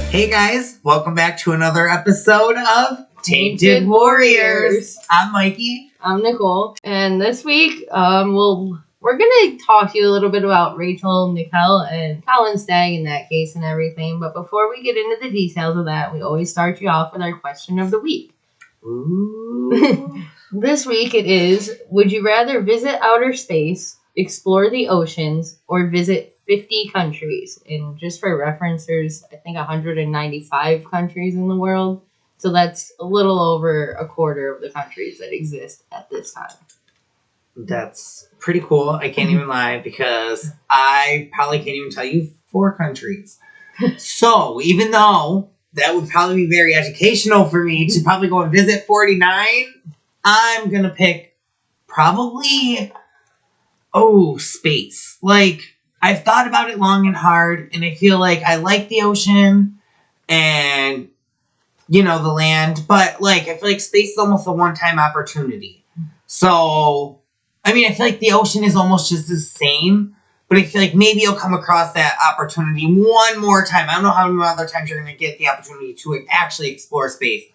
Hey guys, welcome back to another episode of Tainted Warriors. I'm Mikey. I'm Nicole, and this week, we're gonna talk to you a little bit about Rachel Nickell and Colin Stagg in that case and everything. But before we get into the details of that, we always start you off with our question of the week. Ooh. This week it is: would you rather visit outer space, explore the oceans, or visit 50 countries? And just for reference, there's I think 195 countries in the world. So that's a little over a quarter of the countries that exist at this time. That's pretty cool. I can't even lie because I probably can't even tell you 4 countries. So even though that would probably be very educational for me to probably go and visit 49, I'm going to pick probably, space. Like, I've thought about it long and hard, and I feel like I like the ocean and, the land, but, I feel like space is almost a one-time opportunity. So, I feel like the ocean is almost just the same, but I feel like maybe you'll come across that opportunity one more time. I don't know how many other times you're going to get the opportunity to actually explore space.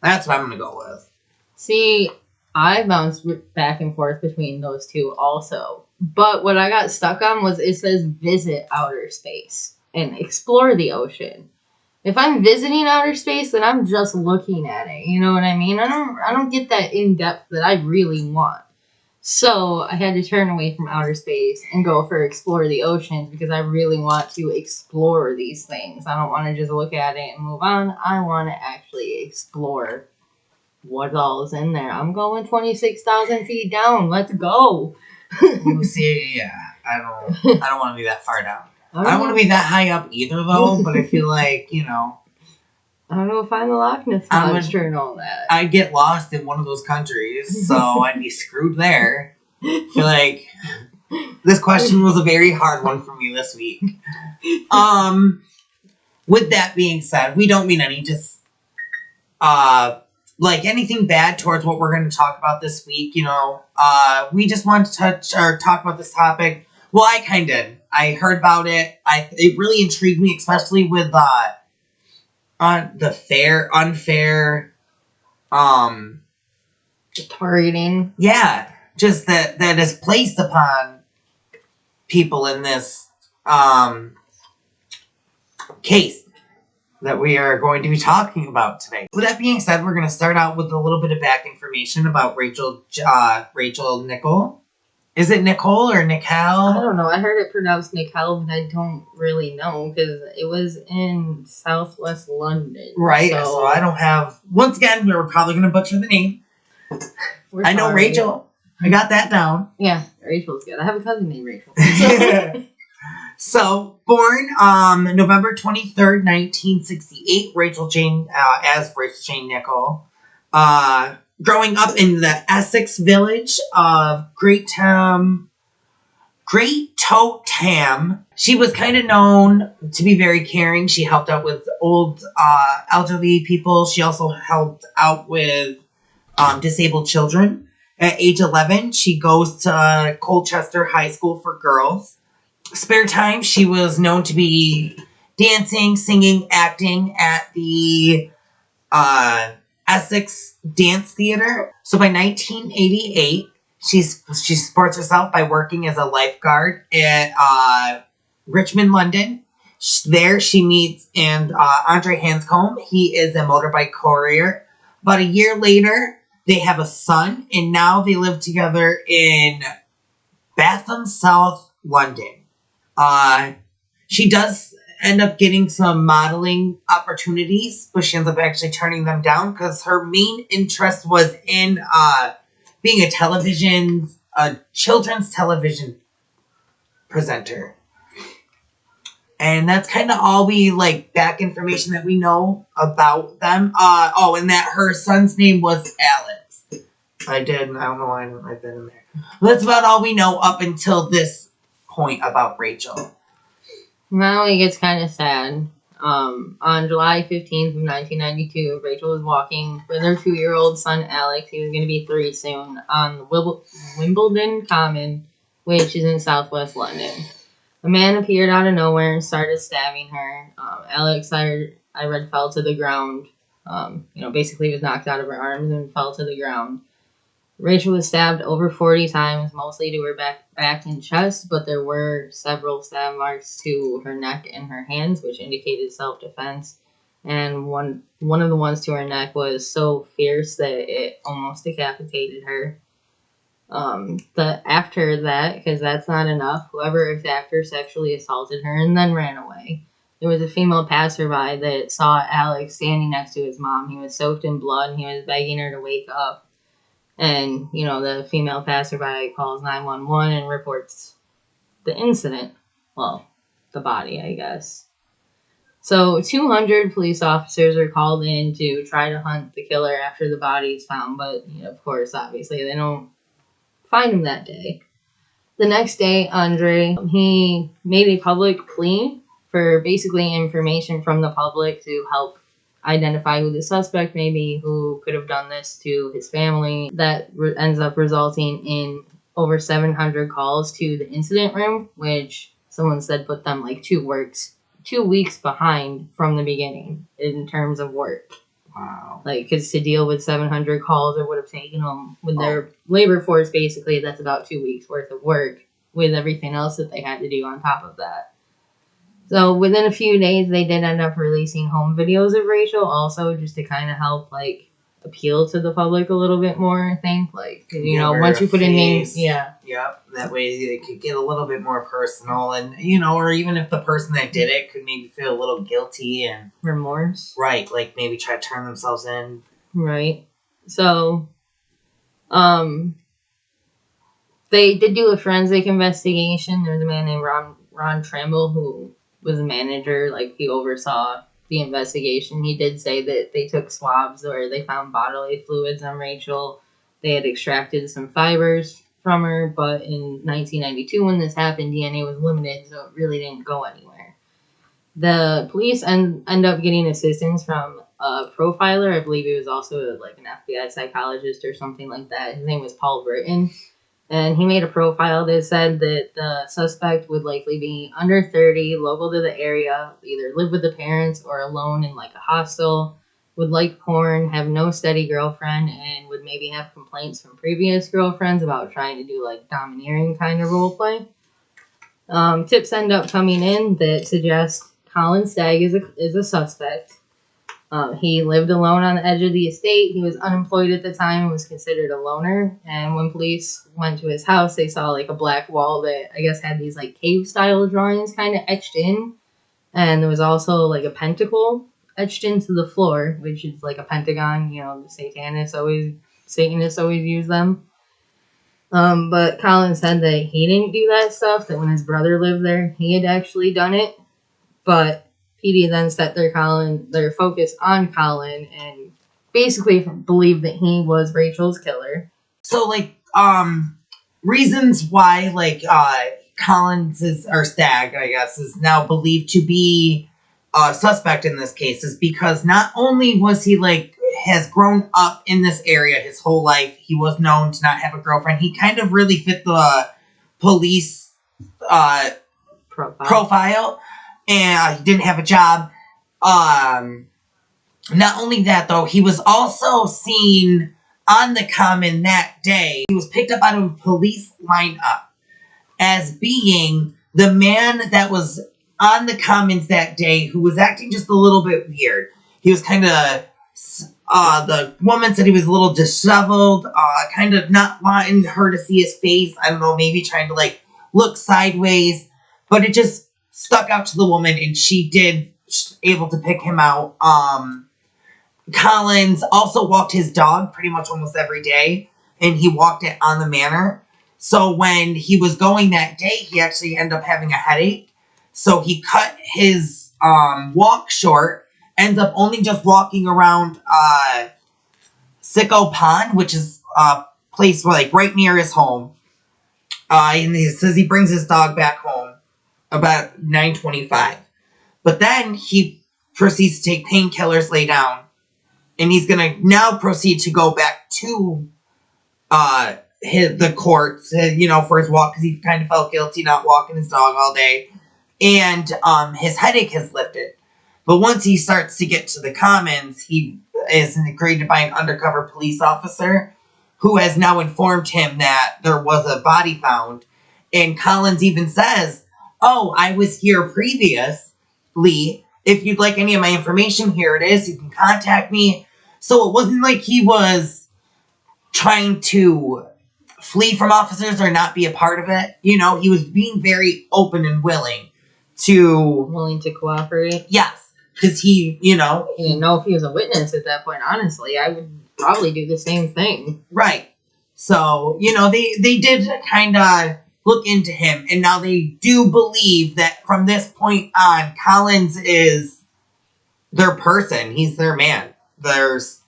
That's what I'm going to go with. See, I bounced back and forth between those two also. But what I got stuck on was it says visit outer space and explore the ocean. If I'm visiting outer space, then I'm just looking at it. You know what I mean? I don't get that in depth that I really want. So I had to turn away from outer space and go for explore the oceans because I really want to explore these things. I don't want to just look at it and move on. I want to actually explore what all is in there. I'm going 26,000 feet down. Let's go. See, yeah, I don't want to be that far down. I don't want to be that high up either, though, but I feel like, I don't know if I'm a Loch Ness monster and all that. I'd get lost in one of those countries, so I'd be screwed there. I feel like this question was a very hard one for me this week. With that being said, we don't mean any just, anything bad towards what we're going to talk about this week, we just want to touch or talk about this topic. Well, I kind of did. I heard about it. It really intrigued me, especially with on the unfair targeting. Yeah, just that is placed upon people in this case that we are going to be talking about today. With that being said, we're going to start out with a little bit of back information about Rachel Nickell. Is it Nicole or Nickell? I don't know. I heard it pronounced Nickell, but I don't really know because it was in southwest London. Right, so I don't have... Once again, we're probably going to butcher the name. I know Rachel. I got that down. Yeah, Rachel's good. I have a cousin named Rachel. So, born November 23rd, 1968, Rachel Jane Nickell. Growing up in the Essex village of Great Totham, she was kind of known to be very caring. She helped out with old elderly people. She also helped out with disabled children. At age 11, she goes to Colchester High School for Girls. Spare time, she was known to be dancing, singing, acting at the Essex Dance Theater. So by 1988, she supports herself by working as a lifeguard at Richmond, London. There she meets Andre Hanscombe. He is a motorbike courier. About a year later, they have a son, and now they live together in Batham, South London. She does end up getting some modeling opportunities, but she ends up actually turning them down because her main interest was in being a children's television presenter. And that's kind of all we back information that we know about them. And that her son's name was Alex. I don't know why I didn't write that in there. But that's about all we know up until this point about Rachel. Now it gets kind of sad. On July 15th of 1992, Rachel was walking with her 2-year-old son, Alex. He was going to be 3 soon, on Wimbledon Common, which is in southwest London. A man appeared out of nowhere and started stabbing her. Alex I read fell to the ground. Basically was knocked out of her arms and fell to the ground. Rachel was stabbed over 40 times, mostly to her back and chest, but there were several stab marks to her neck and her hands, which indicated self-defense. And one of the ones to her neck was so fierce that it almost decapitated her. After that, because that's not enough, whoever attacked her sexually assaulted her and then ran away. There was a female passerby that saw Alex standing next to his mom. He was soaked in blood and he was begging her to wake up. And, the female passerby calls 911 and reports the incident. Well, the body, I guess. So 200 police officers are called in to try to hunt the killer after the body is found. But, of course, obviously, they don't find him that day. The next day, Andre, he made a public plea for basically information from the public to help identify who the suspect may be, who could have done this to his family. That ends up resulting in over 700 calls to the incident room, which someone said put them like 2 weeks behind from the beginning in terms of work. Wow. Because to deal with 700 calls, it would have taken them, with their labor force, basically, that's about 2 weeks worth of work with everything else that they had to do on top of that. So within a few days, they did end up releasing home videos of Rachel also, just to kind of help, appeal to the public a little bit more, I think. Once you put in names, yeah. Yep, that way they could get a little bit more personal, and, or even if the person that did it could maybe feel a little guilty and... remorse. Right, maybe try to turn themselves in. Right. So, they did do a forensic investigation. There was a man named Ron Tramble who was a manager, he oversaw the investigation. He did say that they took swabs where they found bodily fluids on Rachel. They had extracted some fibers from her, but in 1992 when this happened, DNA was limited, so it really didn't go anywhere. The police end up getting assistance from a profiler. I believe he was also an FBI psychologist or something like that. His name was Paul Britton. And he made a profile that said that the suspect would likely be under 30, local to the area, either live with the parents or alone in a hostel, would like porn, have no steady girlfriend, and would maybe have complaints from previous girlfriends about trying to do domineering kind of role play. Tips end up coming in that suggest Colin Stagg is a suspect. He lived alone on the edge of the estate. He was unemployed at the time and was considered a loner. And when police went to his house, they saw a black wall that I guess had these cave-style drawings kind of etched in. And there was also a pentacle etched into the floor, which is a pentagon. The Satanists always use them. But Colin said that he didn't do that stuff, that when his brother lived there, he had actually done it. But PD then set their focus on Colin and basically believed that he was Rachel's killer. So, reasons why, Collins or Stagg, I guess, is now believed to be a suspect in this case is because not only was he, has grown up in this area his whole life, he was known to not have a girlfriend, he kind of really fit the police profile. And he didn't have a job. Not only that, though, he was also seen on the common that day. He was picked up out of a police lineup as being the man that was on the commons that day who was acting just a little bit weird. He was kind of... the woman said he was a little disheveled, kind of not wanting her to see his face. I don't know, maybe trying to, look sideways. But it just... stuck out to the woman, and she did able to pick him out. Collins also walked his dog pretty much almost every day, and he walked it on the manor. So when he was going that day, he actually ended up having a headache. So he cut his walk short, ends up only just walking around Sicko Pond, which is a place right near his home. And he says he brings his dog back home about 9:25. But then he proceeds to take painkillers, lay down, and he's going to now proceed to go back to the courts, for his walk, because he kind of felt guilty not walking his dog all day. And his headache has lifted. But once he starts to get to the commons, he is greeted by an undercover police officer who has now informed him that there was a body found. And Collins even says, "Oh, I was here previously. If you'd like any of my information, here it is. You can contact me." So it wasn't like he was trying to flee from officers or not be a part of it. You know, he was being very open and willing to cooperate. Yes, because he, you know, he didn't know if he was a witness at that point. Honestly, I would probably do the same thing. Right. So, you know, they did kind of look into him, and now they do believe that from this point on, Collins is their person. He's their man. There's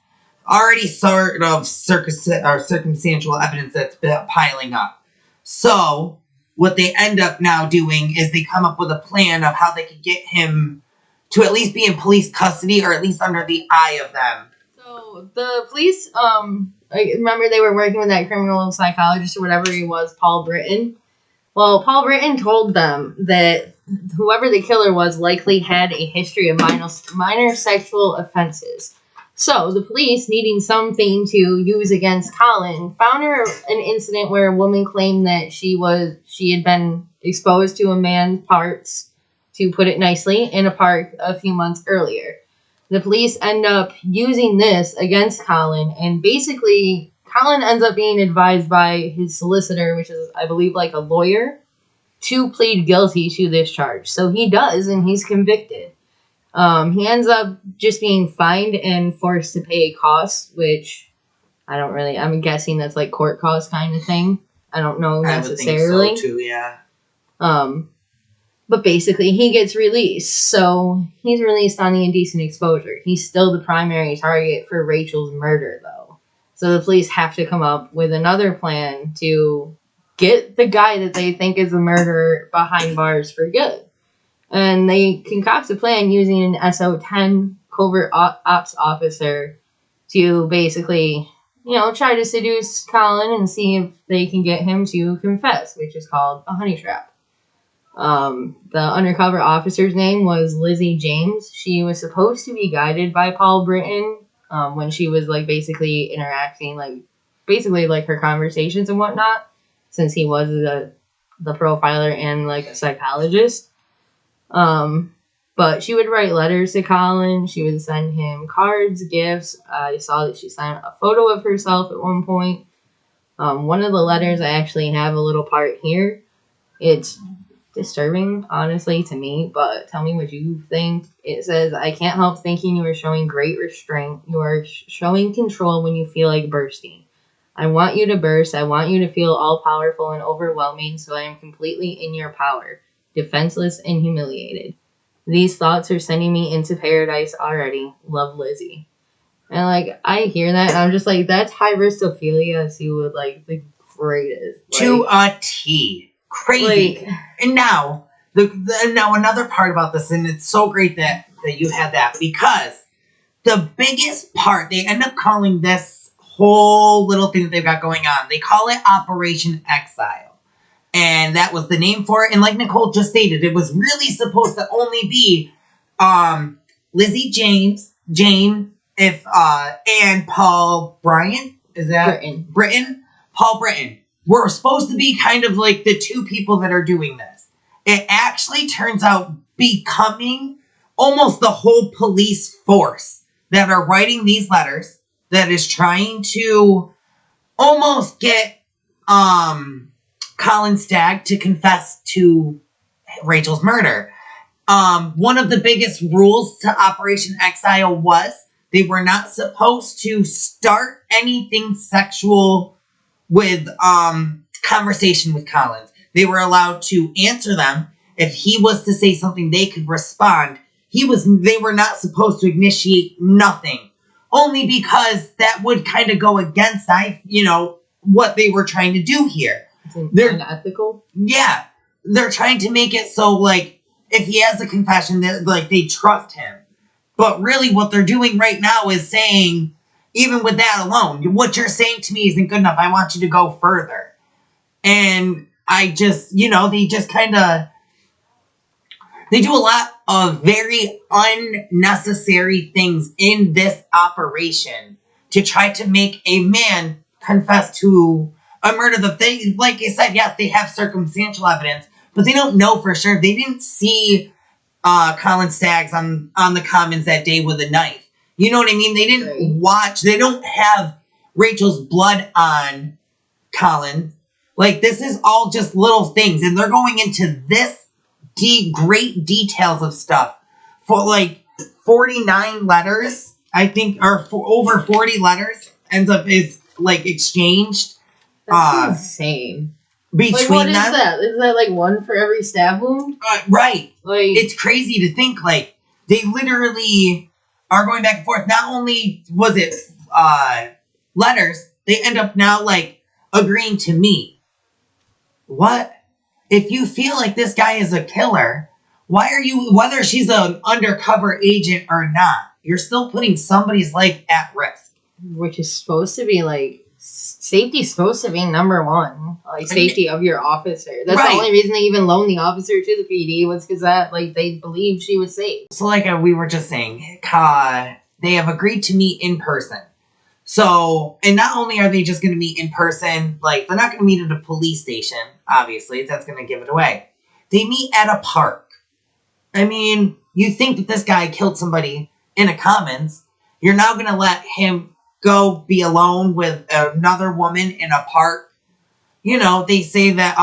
already sort of circumstantial evidence that's been piling up. So, what they end up now doing is they come up with a plan of how they could get him to at least be in police custody, or at least under the eye of them. So, the police, I remember they were working with that criminal psychologist or whatever he was, Paul Britton. Well, Paul Britton told them that whoever the killer was likely had a history of minor sexual offenses. So, the police, needing something to use against Colin, found her an incident where a woman claimed that she had been exposed to a man's parts, to put it nicely, in a park a few months earlier. The police end up using this against Colin, and basically, Colin ends up being advised by his solicitor, which is, I believe, like a lawyer, to plead guilty to this charge. So he does, and he's convicted. He ends up just being fined and forced to pay costs, which I'm guessing that's like court costs kind of thing. I don't know necessarily. I would think so too, yeah. But basically, he gets released. So he's released on the indecent exposure. He's still the primary target for Rachel's murder, though. So the police have to come up with another plan to get the guy that they think is a murderer behind bars for good. And they concoct a plan using an SO10 covert ops officer to basically, try to seduce Colin and see if they can get him to confess, which is called a honeytrap. The undercover officer's name was Lizzie James. She was supposed to be guided by Paul Britton when she was basically interacting, like her conversations and whatnot, since he was the profiler and a psychologist. But she would write letters to Colin. She would send him cards, gifts. I saw that she sent a photo of herself at one point. One of the letters, I actually have a little part here. It's disturbing, honestly, to me, but tell me what you think. It says, "I can't help thinking you are showing great restraint. You are showing control when you feel like bursting. I want you to burst. I want you to feel all-powerful and overwhelming, so I am completely in your power, defenseless and humiliated. These thoughts are sending me into paradise already. Love, Lizzie." And, I hear that, and I'm just like, that's Hybristophilia to, the greatest. To a T. Crazy. And now, now another part about this, and it's so great that you had that, because the biggest part, they end up calling this whole little thing that they've got going on, they call it Operation Exile. And that was the name for it. And like Nicole just stated, it was really supposed to only be Lizzie James, and Paul Bryant. Is that Britton? Paul Britton. We're supposed to be kind of like the two people that are doing this. It actually turns out becoming almost the whole police force that are writing these letters, that is trying to almost get Colin Stagg to confess to Rachel's murder. One of the biggest rules to Operation Exile was they were not supposed to start anything sexual with conversation with Collins. They were allowed to answer them. If he was to say something, they could respond. They were not supposed to initiate nothing. Only because that would kind of go against what they were trying to do here. They're unethical? Yeah. They're trying to make it so if he has a confession, that they trust him. But really what they're doing right now is saying, even with that alone, what you're saying to me isn't good enough. I want you to go further. And I just, they just kind of, They do a lot of very unnecessary things in this operation to try to make a man confess to a murder that they, like I said, yes, they have circumstantial evidence, but they don't know for sure. They didn't see Colin Staggs on the Commons that day with a knife. You know what I mean? They didn't watch. They don't have Rachel's blood on Colin. Like, this is all just little things, and they're going into this great details of stuff for like 49 letters, I think, or for over 40 letters ends up is like exchanged. That's insane. Between like, what is them. that? Is that like one for every stab wound? Right. Like, it's crazy to think like they literally are going back and forth. Not only was it letters, they end up now like agreeing to meet. What? If you feel like this guy is a killer, why are you, whether she's an undercover agent or not, you're still putting somebody's life at risk. Which is supposed to be like, safety's supposed to be number one. Like, safety of your officer. That's the only reason they even loaned the officer to the PD was because that, like, they believed she was safe. So like we were just saying, they have agreed to meet in person. So, and not only are they just going to meet in person, like, they're not going to meet at a police station, obviously. That's going to give it away. They meet at a park. I mean, you think that this guy killed somebody in a Commons. You're now going to let him go be alone with another woman in a park. You know, they say that,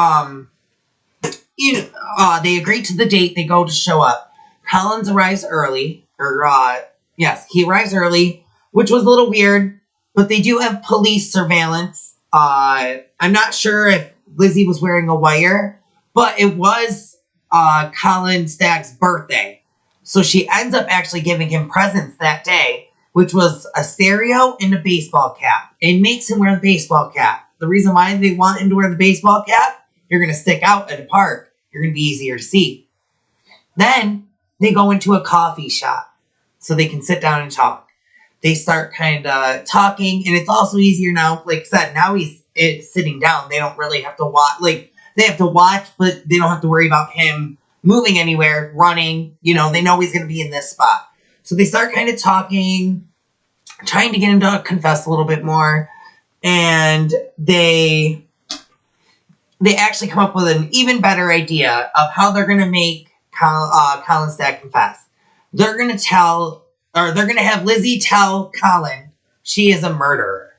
they agree to the date. They go to show up. Collins arrives early. Yes, he arrives early, which was a little weird. But they do have police surveillance. I'm not sure if Lizzie was wearing a wire, but it was Colin Stagg's birthday. So she ends up actually giving him presents that day, which was a stereo and a baseball cap. And makes him wear the baseball cap. The reason why they want him to wear the baseball cap, you're going to stick out at a park. You're going to be easier to see. Then they go into a coffee shop so they can sit down and talk. They start kind of talking, and it's also easier now. Like I said, now he's sitting down. They don't really have to watch. Like, they have to watch, but they don't have to worry about him moving anywhere, running. You know, they know he's going to be in this spot. So they start kind of talking, trying to get him to confess a little bit more. And they actually come up with an even better idea of how they're going to make Colin Stagg confess. They're going to have Lizzie tell Colin she is a murderer.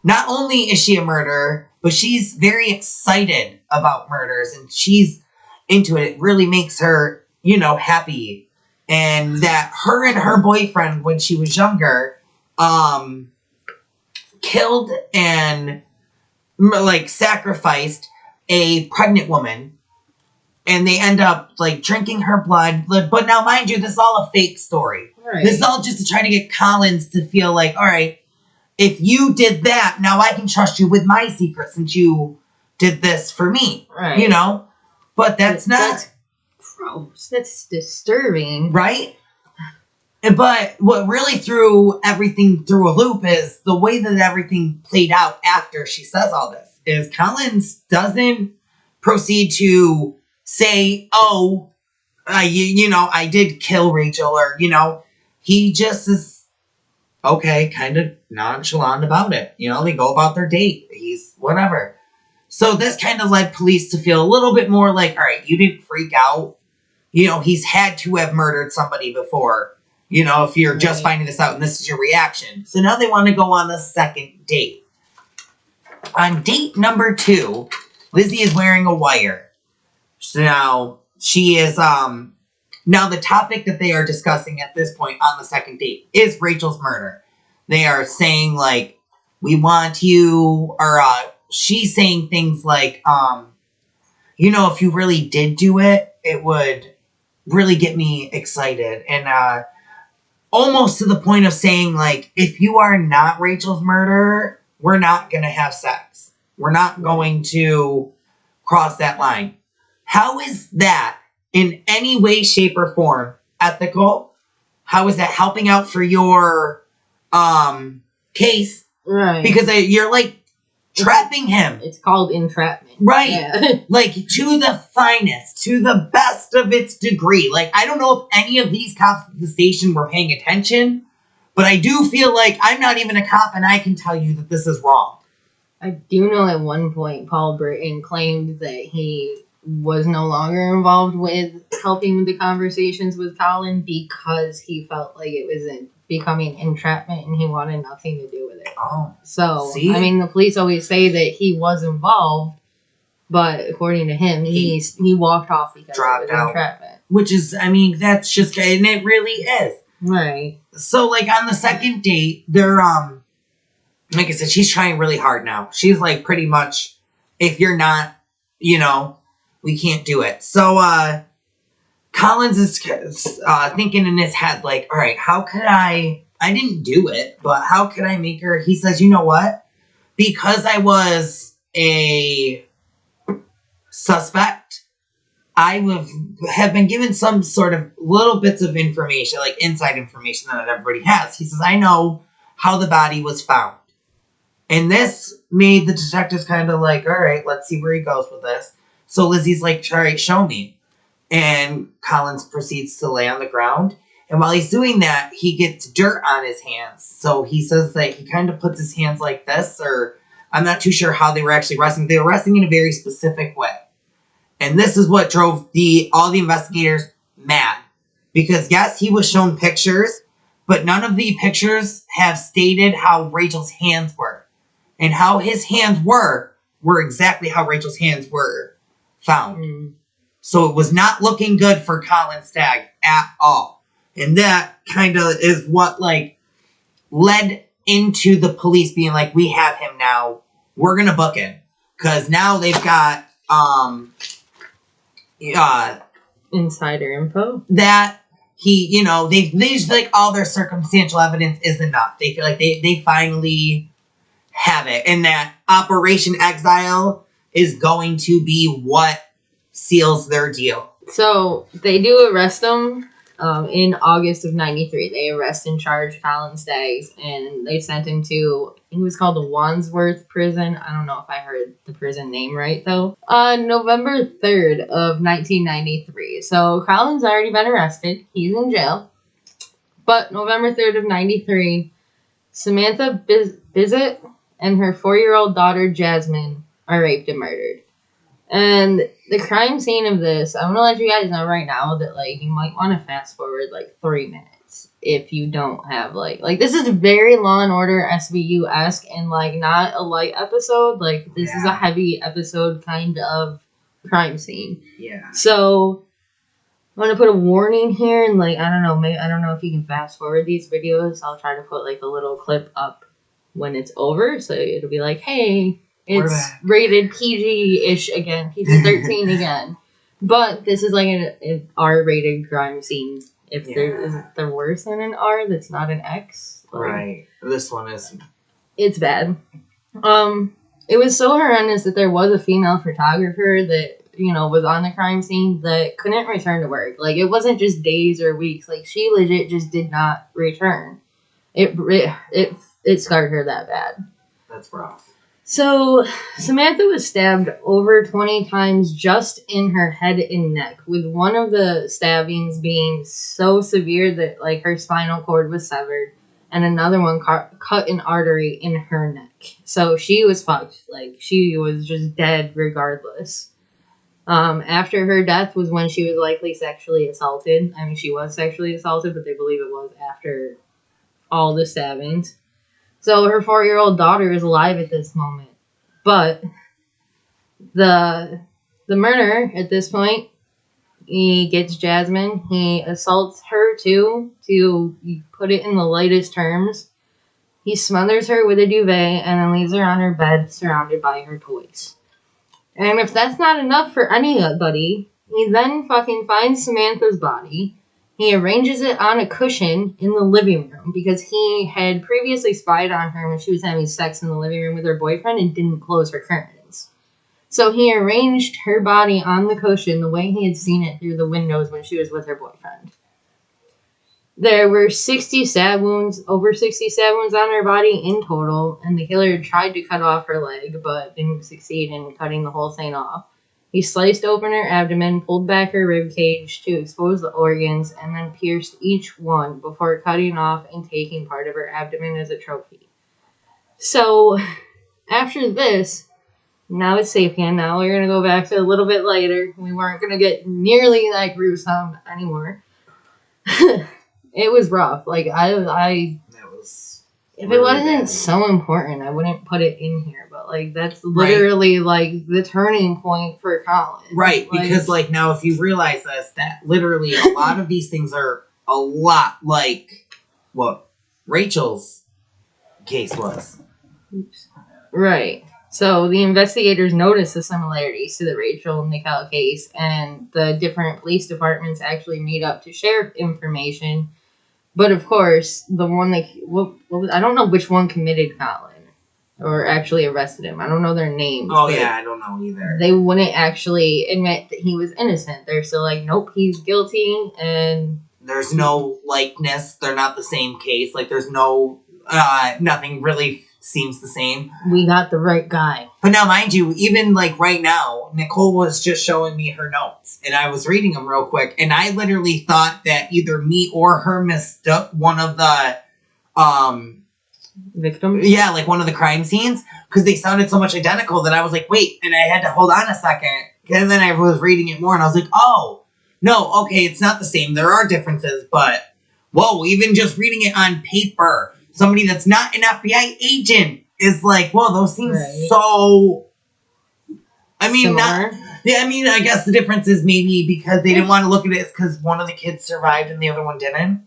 Not only is she a murderer, but she's very excited about murders, and she's into it. It really makes her, happy. And that her and her boyfriend, when she was younger, killed and, sacrificed a pregnant woman. And they end up, drinking her blood. But now, mind you, this is all a fake story. Right. This is all just to try to get Collins to feel like, all right, if you did that, now I can trust you with my secret since you did this for me. Right. But that's gross. That's disturbing. Right? But what really threw everything through a loop is the way that everything played out after she says all this. Is Collins doesn't proceed to say, oh, I did kill Rachel, or, he just is, okay, kind of nonchalant about it. They go about their date. He's whatever. So this kind of led police to feel a little bit more like, all right, you didn't freak out. He's had to have murdered somebody before, if you're just finding this out and this is your reaction. So now they want to go on the second date. On date number 2, Lizzie is wearing a wire. So now she is, now the topic that they are discussing at this point on the second date is Rachel's murder. They are saying, we want you, or, she's saying things like, if you really did do it, it would really get me excited. And, almost to the point of saying, if you are not Rachel's murderer, we're not going to have sex. We're not going to cross that line. How is that in any way, shape, or form ethical? How is that helping out for your case? Right. Because you're trapping him. It's called entrapment. Right. Yeah. Like, to the finest, to the best of its degree. Like, I don't know if any of these cops at the station were paying attention, but I do feel like I'm not even a cop and I can tell you that this is wrong. I do know at one point Paul Britton claimed that he was no longer involved with helping with the conversations with Colin because he felt like it was becoming entrapment and he wanted nothing to do with it. Oh. So, See? I mean, the police always say that he was involved, but according to him, he walked off because dropped it was out. entrapment. Which is, I mean, that's just, and it really is. Right. So, like, on the second date, they're, like I said, she's trying really hard now. She's, like, pretty much, if you're not, you know, we can't do it. So, Collins is thinking in his head, like, all right, how could I didn't do it, but how could I make her, he says, you know what? Because I was a suspect, I have been given some sort of little bits of information, like inside information that everybody has. He says, I know how the body was found. And this made the detectives kind of like, all right, let's see where he goes with this. So Lizzie's like, all right, show me. And Collins proceeds to lay on the ground. And while he's doing that, he gets dirt on his hands. So he says that he kind of puts his hands like this, or I'm not too sure how they were actually resting. They were resting in a very specific way. And this is what drove all the investigators mad. Because yes, he was shown pictures, but none of the pictures have stated how Rachel's hands were. And how his hands were exactly how Rachel's hands were found. Mm. So it was not looking good for Colin Stagg at all. And that kind of is what, like, led into the police being like, we have him now. We're going to book him. Because now they've got, insider info. That he, you know, they just like all their circumstantial evidence is enough. They feel like they finally have it. And that Operation Exile is going to be what seals their deal. So they do arrest him in August of 93. They arrest and charge Colin Stagg, and they sent him to, I think it was called the Wandsworth prison. I don't know if I heard the prison name right, though. On November 3rd of 1993. So Colin's already been arrested. He's in jail. But November 3rd of 93, Samantha Bissett and her 4-year-old daughter Jasmine are raped and murdered. And the crime scene of this, I'm gonna let you guys know right now that, like, you might want to fast forward like 3 minutes if you don't have like this is very Law and Order SVU-esque and like not a light episode. Like, this is a heavy episode kind of crime scene. Yeah. So I'm gonna put a warning here, and like I don't know if you can fast forward these videos. I'll try to put like a little clip up when it's over, so it'll be like, hey, it's rated PG-ish again, PG-13 again. But this is like an R-rated crime scene. If they're worse than an R, that's not an X. Like, right. This one is. It's bad. It was so horrendous that there was a female photographer that, you know, was on the crime scene that couldn't return to work. Like, it wasn't just days or weeks. Like, she legit just did not return. It scarred her that bad. That's rough. So, Samantha was stabbed over 20 times just in her head and neck, with one of the stabbings being so severe that, like, her spinal cord was severed, and another one cut an artery in her neck. So, she was fucked. Like, she was just dead regardless. After her death was when she was likely sexually assaulted. I mean, she was sexually assaulted, but they believe it was after all the stabbings. So her 4-year-old daughter is alive at this moment. But the murderer at this point, he gets Jasmine. He assaults her too, to put it in the lightest terms. He smothers her with a duvet and then leaves her on her bed surrounded by her toys. And if that's not enough for anybody, he then fucking finds Samantha's body. He arranges it on a cushion in the living room because he had previously spied on her when she was having sex in the living room with her boyfriend and didn't close her curtains. So he arranged her body on the cushion the way he had seen it through the windows when she was with her boyfriend. There were 60 stab wounds, over 60 stab wounds on her body in total, and the killer tried to cut off her leg, but didn't succeed in cutting the whole thing off. He sliced open her abdomen, pulled back her rib cage to expose the organs, and then pierced each one before cutting off and taking part of her abdomen as a trophy. So, after this, now it's Sapien. Now we're going to go back to a little bit later. We weren't going to get nearly that gruesome anymore. It was rough. Like, That was if really it wasn't bad. so important, I wouldn't put it in here. But, like, that's literally, like, the turning point for Colin. Right, because, like, now if you realize this, that literally a lot of these things are a lot like what Rachel's case was. Oops. Right. So the investigators noticed the similarities to the Rachel Nickell case, and the different police departments actually meet up to share information. But of course, the one I don't know which one committed Colin or actually arrested him. I don't know their names. Oh yeah, I don't know either. They wouldn't actually admit that he was innocent. They're still like, nope, he's guilty, and there's no likeness. They're not the same case. Like there's no nothing really seems the same. We got the right guy. But now, mind you, even like right now, Nicole was just showing me her notes, and I was reading them real quick, and I literally thought that either me or her mistook one of the Victims? Yeah, like one of the crime scenes, because they sounded so much identical that I was like, wait, and I had to hold on a second, and then I was reading it more, and I was like, oh, no, okay, it's not the same. There are differences, but whoa, even just reading it on paper, somebody that's not an FBI agent is like, whoa, those seem so. I mean, similar. I guess the difference is maybe because they didn't want to look at it because one of the kids survived and the other one didn't.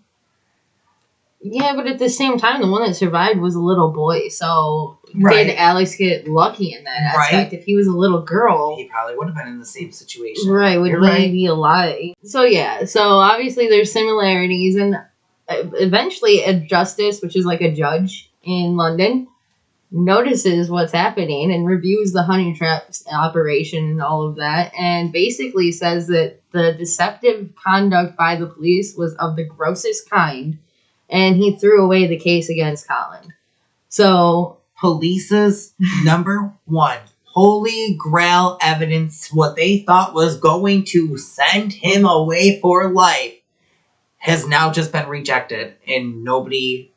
Yeah, but at the same time, the one that survived was a little boy, so did Alex get lucky in that aspect? If he was a little girl, he probably would have been in the same situation. Right, would really be alive. So yeah, so obviously there's similarities, and eventually a justice, which is like a judge in London, notices what's happening and reviews the honey trap operation and all of that, and basically says that the deceptive conduct by the police was of the grossest kind, and he threw away the case against Colin. So, police's number one holy grail evidence, what they thought was going to send him away for life, has now just been rejected, and nobody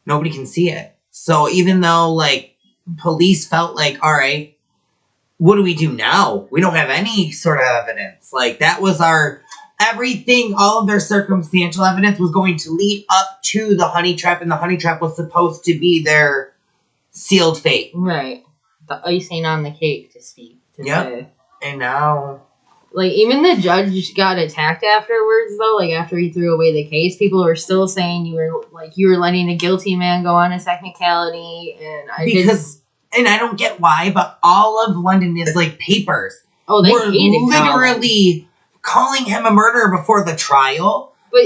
can see it. So even though, like, police felt like, all right, what do we do now? We don't have any sort of evidence. Like, that was our everything, all of their circumstantial evidence was going to lead up to the honey trap, and the honey trap was supposed to be their sealed fate. Right. The icing on the cake, to speak. Yep. And now, like, even the judge got attacked afterwards, though. Like, after he threw away the case, people were still saying you were letting a guilty man go on a technicality, and I don't get why, but all of London is like papers. Oh, they were hated literally calling him a murderer before the trial. But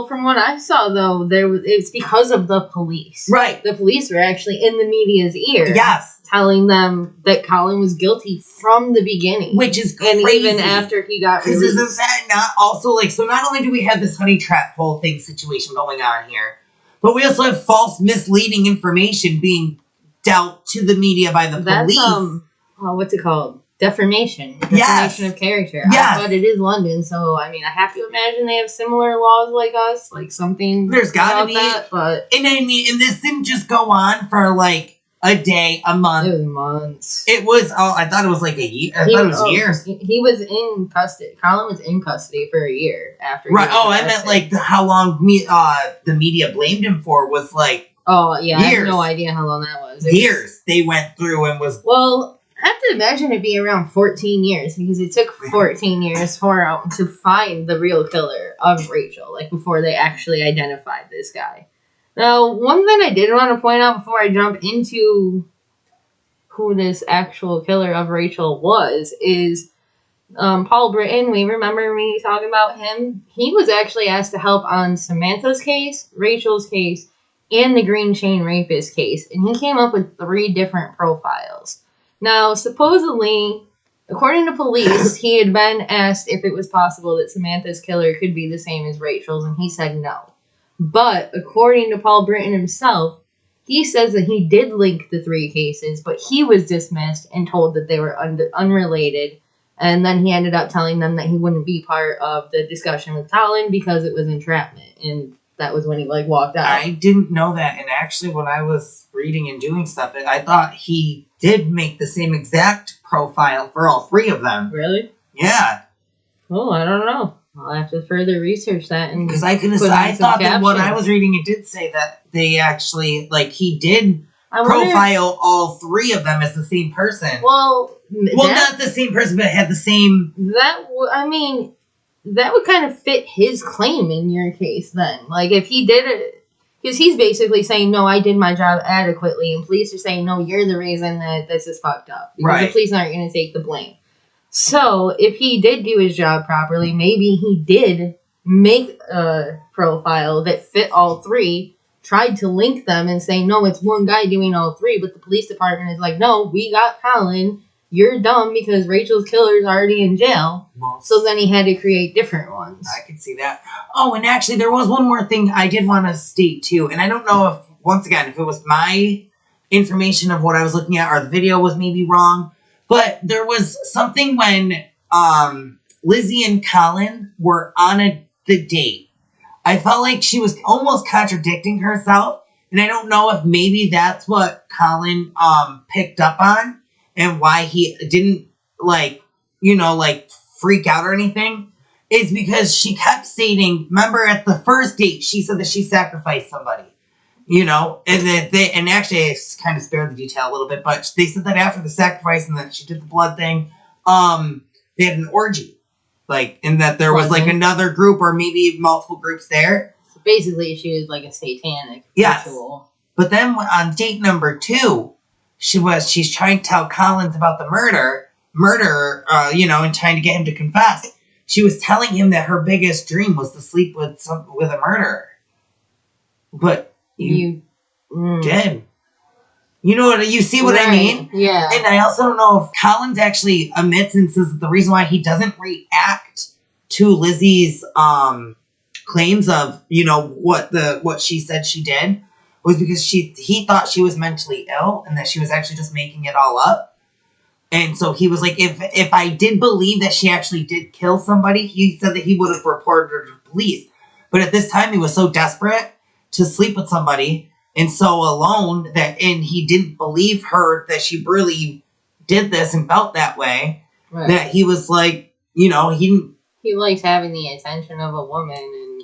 from what I saw, though, it's because of the police. Right. The police were actually in the media's ear. Yes. Telling them that Colin was guilty from the beginning. Which is crazy. And even after he got released. Because isn't that not also, like, so not only do we have this honey trap whole thing situation going on here, but we also have false, misleading information being dealt to the media by the police. What's it called? Defamation. Yes. Defamation of character. Yes. But it is London, so, I mean, I have to imagine they have similar laws like us, like something. There's gotta be. That, but. And I mean, and this didn't just go on for, like, a day, a month. It was months. It was, I thought it was like a year. I thought it was years. He was in custody. Colin was in custody for a year after. Right. I meant like how long the media blamed him for was like. Oh, yeah. Years. I have no idea how long that was. Years they went through and was. Well, I have to imagine it'd be around 14 years because it took 14 years for him to find the real killer of Rachel, like before they actually identified this guy. Now, one thing I did want to point out before I jump into who this actual killer of Rachel was is Paul Britton. We remember me talking about him. He was actually asked to help on Samantha's case, Rachel's case, and the Green Chain Rapist case. And he came up with 3 different profiles. Now, supposedly, According to police, he had been asked if it was possible that Samantha's killer could be the same as Rachel's, and he said no. But according to Paul Britton himself, he says that he did link the 3 cases, but he was dismissed and told that they were unrelated. And then he ended up telling them that he wouldn't be part of the discussion with Colin because it was entrapment. And that was when he, walked out. I didn't know that. And actually, when I was reading and doing stuff, I thought he did make the same exact profile for all 3 of them. Really? Yeah. Oh, I don't know. I'll have to further research that. Because I thought that when I was reading, it did say that they actually, he did profile all 3 of them as the same person. Well, not the same person, but had the same... that would kind of fit his claim in your case then. If he did it... Because he's basically saying, no, I did my job adequately, and police are saying, no, you're the reason that this is fucked up. Because the police aren't going to take the blame. So, if he did do his job properly, maybe he did make a profile that fit all 3, tried to link them and say, no, it's one guy doing all 3, but the police department is like, no, we got Colin, you're dumb because Rachel's killer's already in jail. Well, so then he had to create different ones. I could see that. Oh, and actually there was one more thing I did want to state too, and I don't know if, once again, if it was my information of what I was looking at or the video was maybe wrong, but there was something when Lizzie and Colin were on the date. I felt like she was almost contradicting herself, and I don't know if maybe that's what Colin picked up on and why he didn't freak out or anything. Is because she kept stating, remember at the first date she said that she sacrificed somebody. And actually I kind of spared the detail a little bit, but they said that after the sacrifice and that she did the blood thing, they had an orgy. And that there was another group or maybe multiple groups there. So basically she was a satanic ritual. But then on date number 2, she's trying to tell Collins about the murder, and trying to get him to confess. She was telling him that her biggest dream was to sleep with a murderer. But you did. You see what I mean? Yeah. And I also don't know if Collins actually admits and says that the reason why he doesn't react to Lizzie's claims of, what she said she did was because he thought she was mentally ill and that she was actually just making it all up. And so he was like, if I did believe that she actually did kill somebody, he said that he would have reported her to police. But at this time, he was so desperate to sleep with somebody and so alone and he didn't believe her that she really did this and felt that way, that he was like, he likes having the attention of a woman and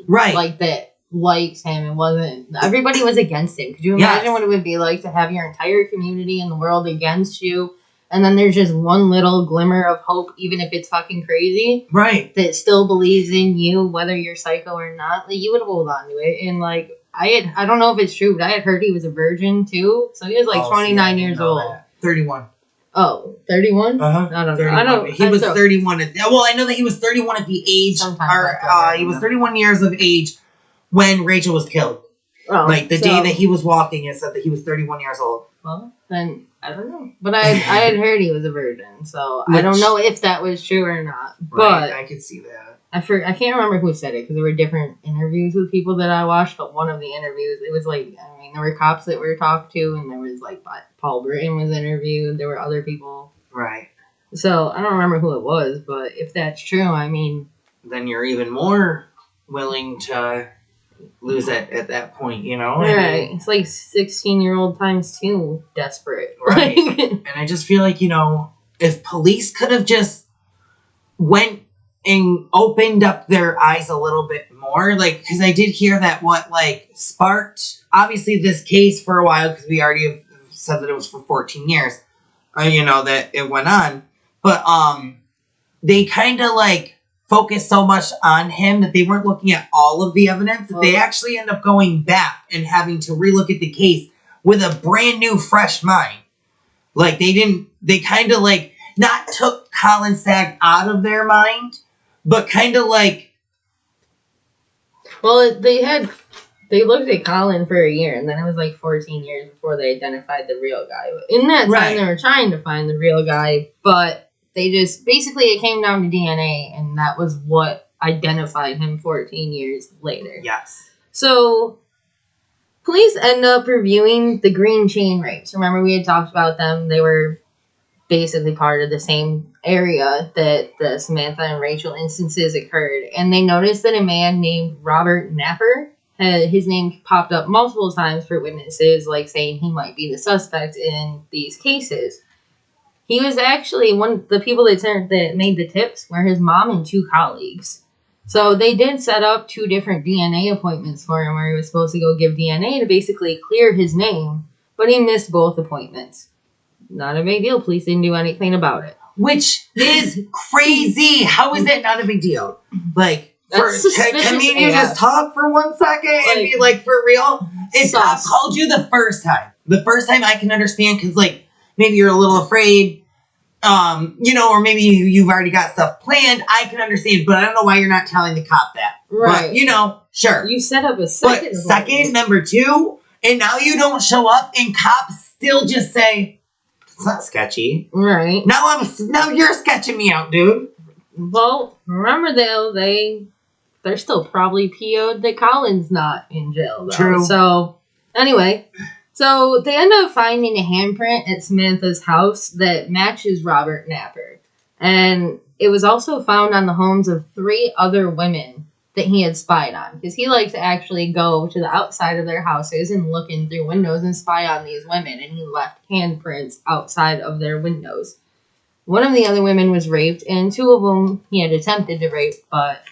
that likes him and wasn't, everybody was against him. Could you imagine what it would be like to have your entire community in the world against you? And then there's just one little glimmer of hope, even if it's fucking crazy. Right. That still believes in you, whether you're psycho or not. You would hold on to it. And, I don't know if it's true, but I had heard he was a virgin, too. So he was, 29 years old. 31. Oh, 31? Uh-huh. I don't 31. know. He was 31. I know that he was 31 at the age, he was 31 years of age when Rachel was killed. Oh, day that he was walking, it said that he was 31 years old. Well, then, I don't know. But I had heard he was a virgin, so I don't know if that was true or not. But I could see that. I can't remember who said it, because there were different interviews with people that I watched, but one of the interviews, it was there were cops that were talked to, and there was, Paul Britton was interviewed, there were other people. Right. So, I don't remember who it was, but if that's true, then you're even more willing to lose it at that point, Right. It's 16-year-old times 2 desperate. Right. And I just feel like, if police could have just went and opened up their eyes a little bit more, because I did hear that what, sparked, obviously, this case for a while, because we already have said that it was for 14 years, that it went on, but, they kind of, focused so much on him that they weren't looking at all of the evidence, that they actually end up going back and having to relook at the case with a brand new, fresh mind. They kind of, not took Colin Stagg out of their mind, but kind of Well, they looked at Colin for a year, and then it was 14 years before they identified the real guy. In that time, they were trying to find the real guy, but they just, basically it came down to DNA, and that was what identified him 14 years later. Yes. So, police end up reviewing the green chain rapes. Remember, we had talked about them. They were basically part of the same area that the Samantha and Rachel instances occurred. And they noticed that a man named Robert Napper, his name popped up multiple times for witnesses, like saying he might be the suspect in these cases. He was actually one of the people that made the tips were his mom and 2 colleagues. So they did set up 2 different DNA appointments for him where he was supposed to go give DNA to basically clear his name, but he missed both appointments. Not a big deal. Police didn't do anything about it. Which is crazy. How is that not a big deal? Like, can me and you just talk for 1 second and be like, for real? If I called you the first time I can understand, because, like, maybe you're a little afraid, or maybe you've already got stuff planned, I can understand, but I don't know why you're not telling the cop that. Right. But, sure. You set up a second. But second, number 2, and now you don't show up, and cops still just say, it's not sketchy. Right. Now you're sketching me out, dude. Well, remember though, they're still probably PO'd that Colin's not in jail, though. True. So, anyway, so they end up finding a handprint at Samantha's house that matches Robert Napper. And it was also found on the homes of 3 other women that he had spied on. Because he liked to actually go to the outside of their houses and look in through windows and spy on these women. And he left handprints outside of their windows. One of the other women was raped, and 2 of them he had attempted to rape, but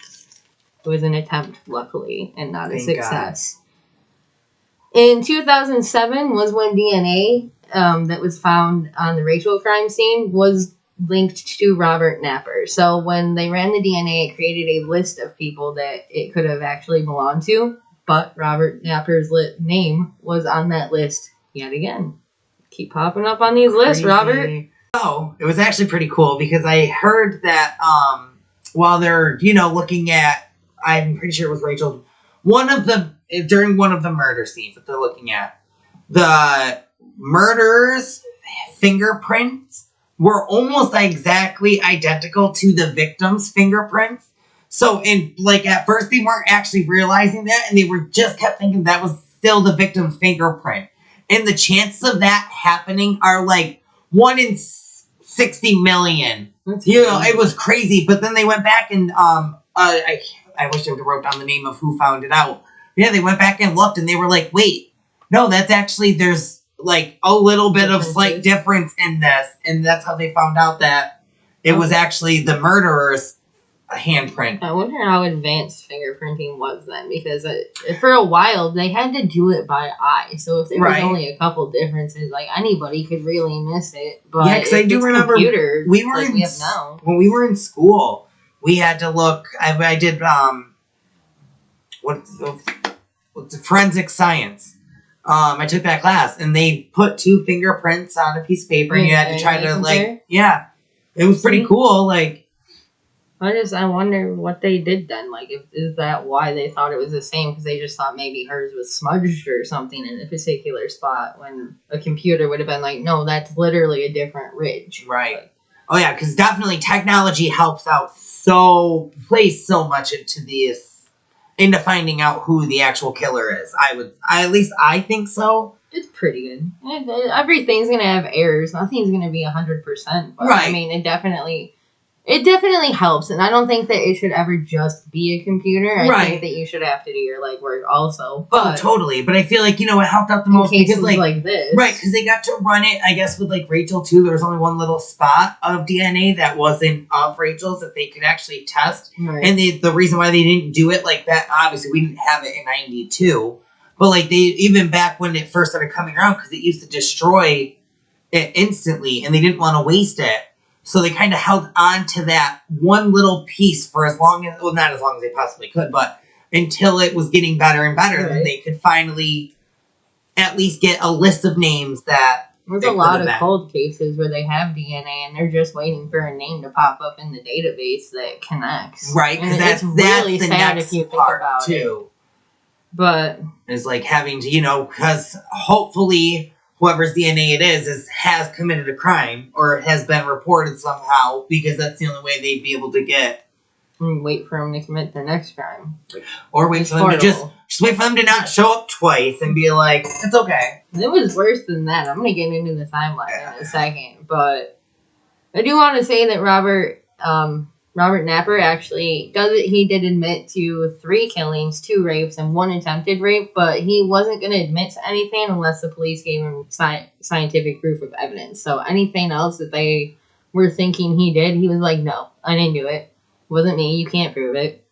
it was an attempt, luckily, and not a success. God. In 2007 was when DNA that was found on the Rachel crime scene was linked to Robert Napper. So when they ran the DNA, it created a list of people that it could have actually belonged to, but Robert Napper's name was on that list yet again. Keep popping up on these lists, Robert. Oh, it was actually pretty cool because I heard that while they're, looking at, I'm pretty sure it was Rachel, during one of the murder scenes that they're looking at, the murderer's fingerprints were almost exactly identical to the victim's fingerprints. So, at first they weren't actually realizing that, and they were just kept thinking that was still the victim's fingerprint. And the chances of that happening are 1 in 60 million. It was crazy. But then they went back and I wish I would have wrote down the name of who found it out. Yeah, they went back and looked, and they were like, wait, no, that's actually, there's a little bit of slight difference in this. And that's how they found out that it was actually the murderer's handprint. I wonder how advanced fingerprinting was then, because for a while they had to do it by eye. So if there was only a couple differences, anybody could really miss it. But yeah, because I do remember when we were in school, we had to look. I did what's forensic science. I took that class, and they put 2 fingerprints on a piece of paper, and you had to try to it was pretty cool. I wonder what they did then. Is that why they thought it was the same? Because they just thought maybe hers was smudged or something in a particular spot, when a computer would have been like, no, that's literally a different ridge. Right. Oh yeah, because definitely technology helps out plays so much into finding out who the actual killer is. At least I think so. It's pretty good. Everything's gonna have errors. Nothing's gonna be 100%. But right. I mean, it definitely helps, and I don't think that it should ever just be a computer. I think that you should have to do your legwork also. But totally. But I feel like, it helped out the most in cases like this. Right, because they got to run it, I guess, with Rachel too. There was only one little spot of DNA that wasn't of Rachel's that they could actually test. Right. And the reason why they didn't do it like that, obviously we didn't have it in 92. But they, even back when it first started coming around, because it used to destroy it instantly, and they didn't want to waste it. So they kind of held on to that one little piece for as long as, well, not as long as they possibly could, but until it was getting better and better, and they could finally at least get a list of names that there's a lot of cold cases where they have DNA and they're just waiting for a name to pop up in the database that connects. Right, because that's really sad sad if you think about too. But it's having to, because hopefully whoever's DNA it is has committed a crime or has been reported somehow, because that's the only way they'd be able to get. And wait for them to commit their next crime. Or wait for them to just wait for them to not show up twice and be like, it's okay. It was worse than that. I'm going to get into the timeline in a second. But I do want to say that Robert Napper actually he did admit to 3 killings, 2 rapes, and 1 attempted rape, but he wasn't going to admit to anything unless the police gave him scientific proof of evidence. So anything else that they were thinking he did, he was like, no, I didn't do it. It wasn't me. You can't prove it.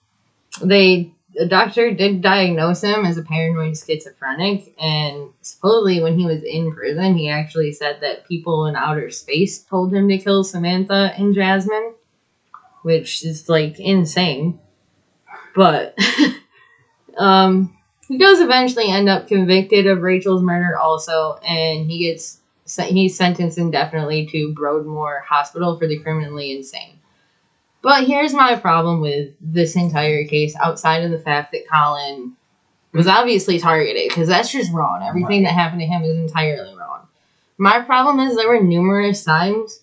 The doctor did diagnose him as a paranoid schizophrenic, and supposedly when he was in prison, he actually said that people in outer space told him to kill Samantha and Jasmine, which is, like, insane. But he does eventually end up convicted of Rachel's murder also, and he's sentenced indefinitely to Broadmoor Hospital for the criminally insane. But here's my problem with this entire case, outside of the fact that Colin was obviously targeted, because that's just wrong. Everything that happened to him is entirely wrong. My problem is there were numerous times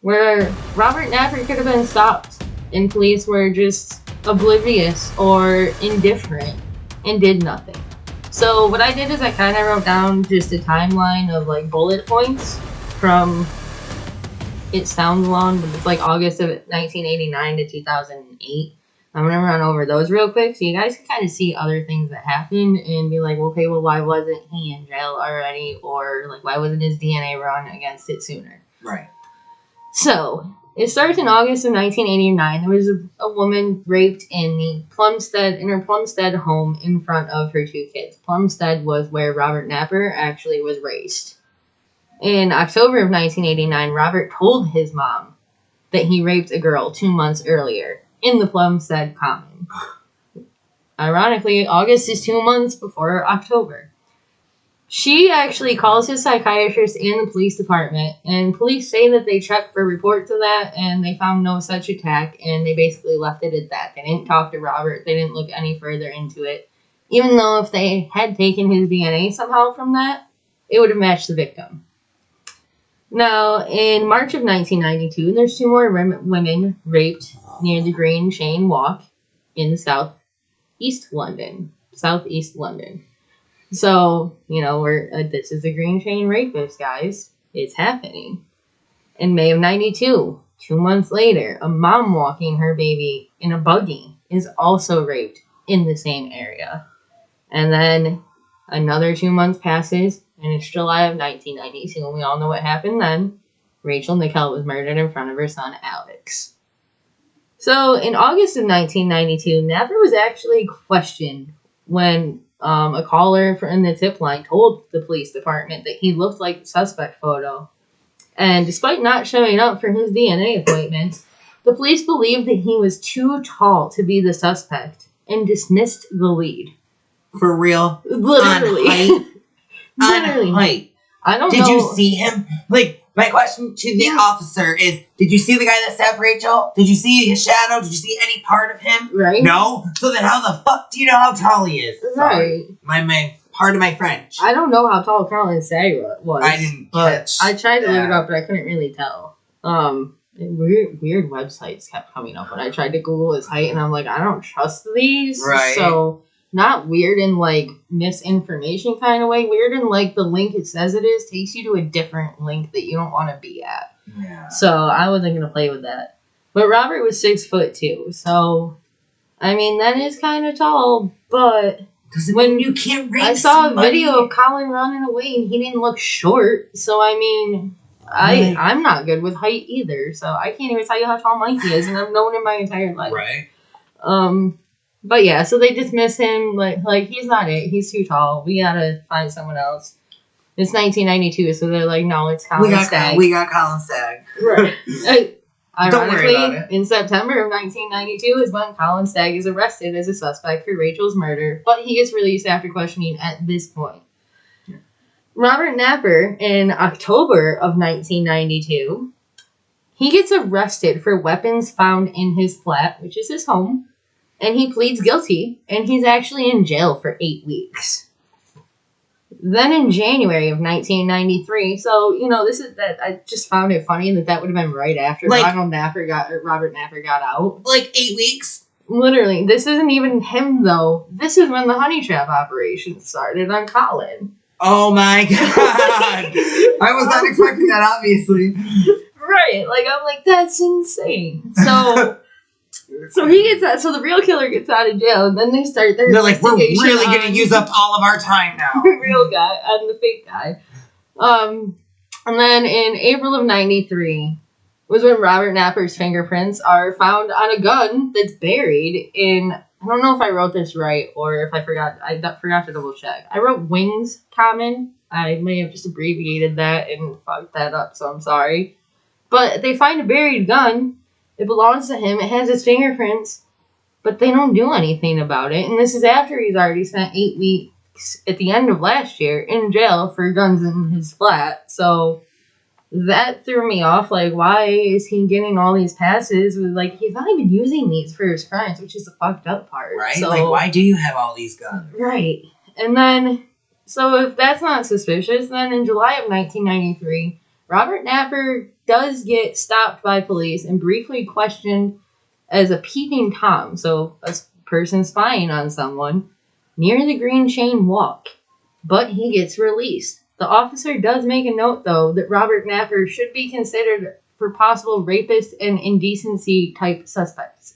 where Robert Napper could have been stopped, and police were just oblivious or indifferent and did nothing. So what I did is I kind of wrote down just a timeline of, like, bullet points from... It sounds long, but it's like August of 1989 to 2008. I'm going to run over those real quick so you guys can kind of see other things that happened and be like, okay, well, why wasn't he in jail already? Or, like, why wasn't his DNA run against it sooner? Right. So, it starts in August of 1989. There was a woman raped in her Plumstead home in front of her 2 kids. Plumstead was where Robert Napper actually was raised. In October of 1989, Robert told his mom that he raped a girl 2 months earlier in the Plumstead Common. Ironically, August is 2 months before October. She actually calls his psychiatrist and the police department, and police say that they checked for reports of that, and they found no such attack, and they basically left it at that. They didn't talk to Robert. They didn't look any further into it. Even though if they had taken his DNA somehow from that, it would have matched the victim. Now, in March of 1992, there's 2 more women raped near the Green Chain Walk in southeast London. So, this is a Green Chain rapist, guys. It's happening. In May of 92, 2 months later, a mom walking her baby in a buggy is also raped in the same area. And then another 2 months passes, and it's July of 1992, and we all know what happened then. Rachel Nickell was murdered in front of her son, Alex. So, in August of 1992, Napper was actually questioned when a caller in the tip line told the police department that he looked like the suspect photo. And despite not showing up for his DNA appointments, the police believed that he was too tall to be the suspect and dismissed the lead. For real? Literally. On height? Literally. On height. I don't know. Did you see him? Like, my question to the officer is, did you see the guy that stabbed Rachel? Did you see his shadow? Did you see any part of him? Right. No? So then how the fuck do you know how tall he is? Right. My part of my French. I don't know how tall Colin Stagg was. I didn't catch I tried to look that. it up, but I couldn't really tell. Weird websites kept coming up when I tried to Google his height, and I'm like, I don't trust these. Right. So, not weird in, like, misinformation kind of way. Weird in, like, the link it says it is takes you to a different link that you don't want to be at. Yeah. So, I wasn't going to play with that. But Robert was 6'2", so, I mean, that is kind of tall, but... When you can't rape I saw somebody. a video of Colin running away, and he didn't look short, so, I mean... I'm not good with height either, so I can't even tell you how tall Mikey is, and I've known him my entire life. Right. But yeah, so they dismiss him, like he's not it, he's too tall, we gotta find someone else. It's 1992, so they're like, no, it's Colin Stagg. We got Colin Stagg. Right. Don't worry about Ironically, in September of 1992 is when Colin Stagg is arrested as a suspect for Rachel's murder, but he gets released after questioning at this point. Robert Napper, in October of 1992, he gets arrested for weapons found in his flat, which is his home, and he pleads guilty, and he's actually in jail for 8 weeks. Then in January of 1993, so, this is that I just found it funny that would have been right after Robert Napper got out. Like 8 weeks? Literally. This isn't even him, though. This is when the honeytrap operation started on Colin. Oh my god. I was not expecting that, obviously. Right. I'm like, that's insane. So he gets out. So the real killer gets out of jail, and then they're like, we're really going to use up all of our time now. The real guy and the fake guy. And then in April of 93 was when Robert Napper's fingerprints are found on a gun that's buried in. I don't know if I wrote this right or if I forgot. I forgot to double check. I wrote Wings Common. I may have just abbreviated that and fucked that up, so I'm sorry. But they find a buried gun. It belongs to him. It has his fingerprints. But they don't do anything about it. And this is after he's already spent 8 weeks at the end of last year in jail for guns in his flat. So that threw me off. Why is he getting all these passes? He's not even using these for his crimes, which is the fucked up part. Right? So, why do you have all these guns? Right. And then, so if that's not suspicious, then in July of 1993, Robert Napper does get stopped by police and briefly questioned as a peeping Tom, so a person spying on someone, near the Green Chain Walk. But he gets released. The officer does make a note, though, that Robert Napper should be considered for possible rapist and indecency type suspects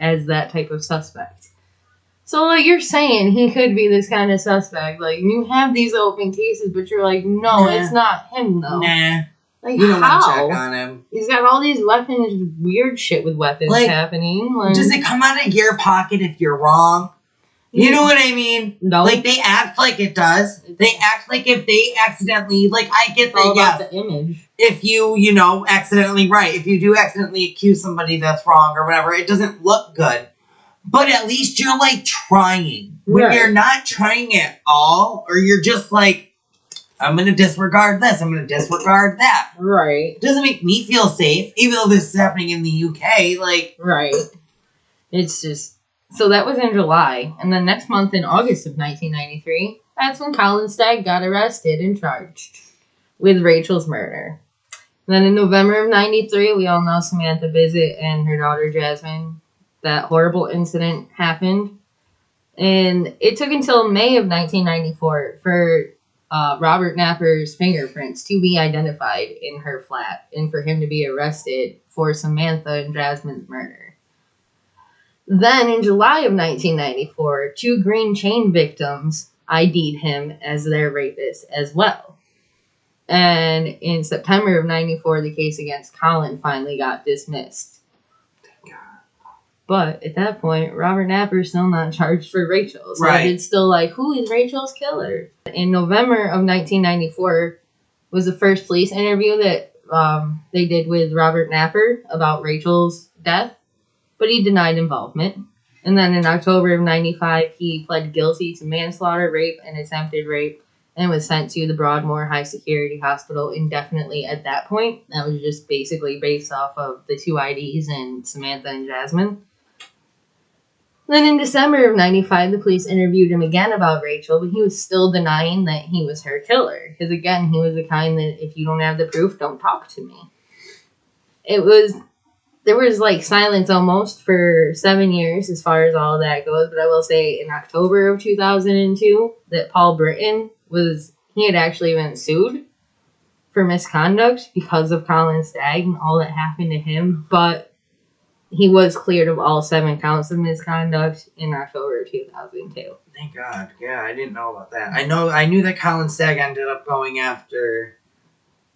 as that type of suspect. So, you're saying he could be this kind of suspect. You have these open cases, but you're like, no, it's not him, though. Nah. You don't want to check on him. He's got all these weapons, weird shit with weapons happening. Does it come out of your pocket if you're wrong? You know what I mean? No. They act like it does. They act like if they accidentally, I get that, yes. The image. If you accidentally, right, if you do accidentally accuse somebody that's wrong or whatever, it doesn't look good. But at least you're, trying. When you're not trying at all, or you're just I'm going to disregard this, I'm going to disregard that. Right. It doesn't make me feel safe, even though this is happening in the UK, Right. It's just... So that was in July, and then next month in August of 1993, that's when Colin Stagg got arrested and charged with Rachel's murder. And then in November of 93, we all know Samantha Bissett and her daughter Jasmine. That horrible incident happened. And it took until May of 1994 for Robert Napper's fingerprints to be identified in her flat and for him to be arrested for Samantha and Jasmine's murder. Then, in July of 1994, 2 Green Chain victims ID'd him as their rapist as well. And in September of 94, the case against Colin finally got dismissed. Thank God. But at that point, Robert Napper's still not charged for Rachel. So right. It's still who is Rachel's killer? In November of 1994 was the first police interview that they did with Robert Napper about Rachel's death. But he denied involvement. And then in October of 95, he pled guilty to manslaughter, rape, and attempted rape, and was sent to the Broadmoor High Security Hospital indefinitely at that point. That was just basically based off of the 2 IDs and Samantha and Jasmine. Then in December of 95, the police interviewed him again about Rachel, but he was still denying that he was her killer. Because again, he was the kind that if you don't have the proof, don't talk to me. There was silence almost for 7 years as far as all that goes. But I will say in October of 2002 that Paul Britton he had actually been sued for misconduct because of Colin Stagg and all that happened to him. But he was cleared of all 7 counts of misconduct in October of 2002. Thank God. Yeah, I didn't know about that. I knew that Colin Stagg ended up going after